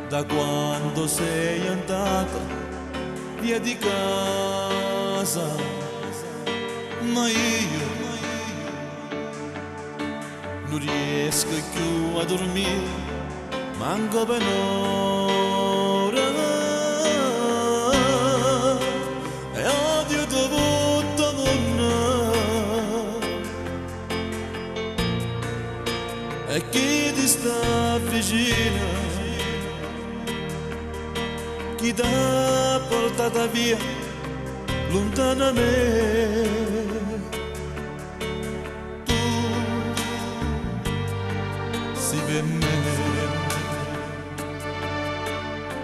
da quando sei andata via di casa, ma io non riesco più a dormire, manco per un'ora, e odio dovuto con e chi ti sta vicino, chi t'ha portata via lontano da me. Tu sei per me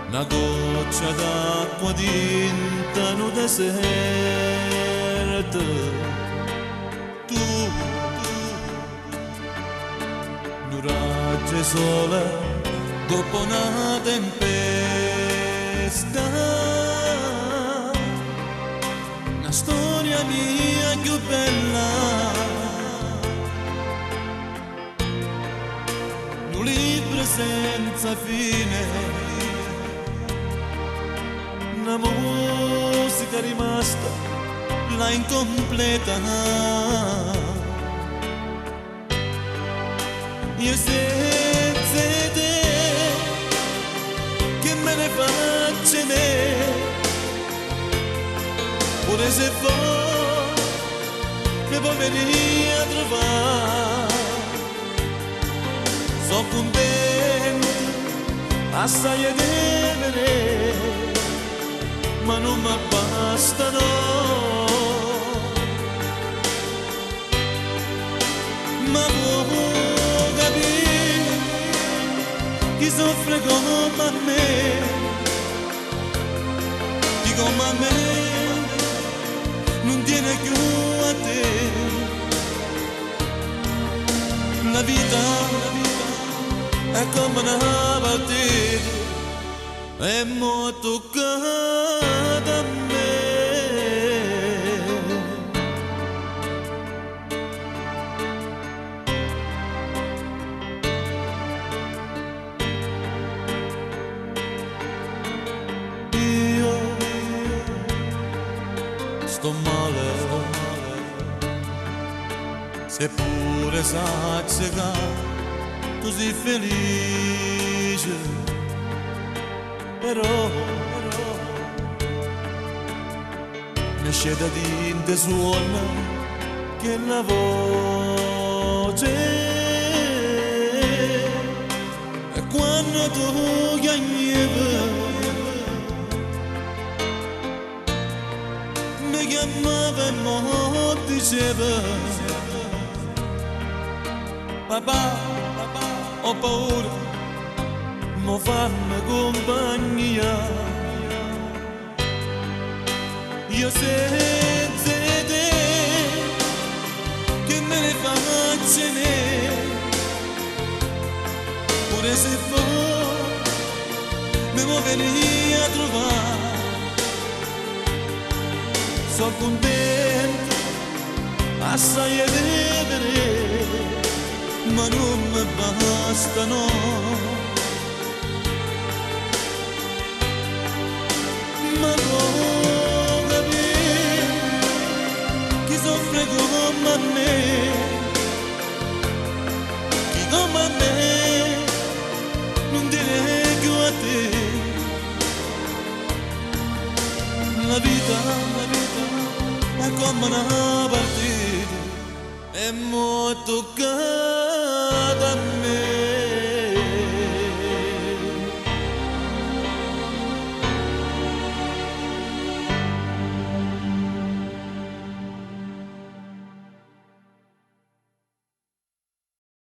una goccia d'acqua dinta un deserto. Tu un raggio sole dopo una tempesta, una storia mia più bella, un libro senza fine, una musica rimasta là incompleta. Io senza te che me ne faccio me, pure se vuoi mi puoi venire a trovare. Sono contento assai di vedere, ma non mi bastano. Ma vuoi capire chi soffre come me, chi come me non tiene più a te. La vita è come una partita e mo' toccata a me. Sto male, seppure sai che tu sei felice, però ne c'è da dire suona che la voce, e quando tu chiami mi chiamava e mo diceva: papà, ho paura, mo fammi compagnia. Io senza te che me ne faccio me, pure se vuoi mi vuoi venire a trovare. Sono contento assai di vedere, ma non mi bastano. Ma vuoi capire chi soffre come me, chi come me non tiene più a te. La vita è come una partita e mo' toccata a me.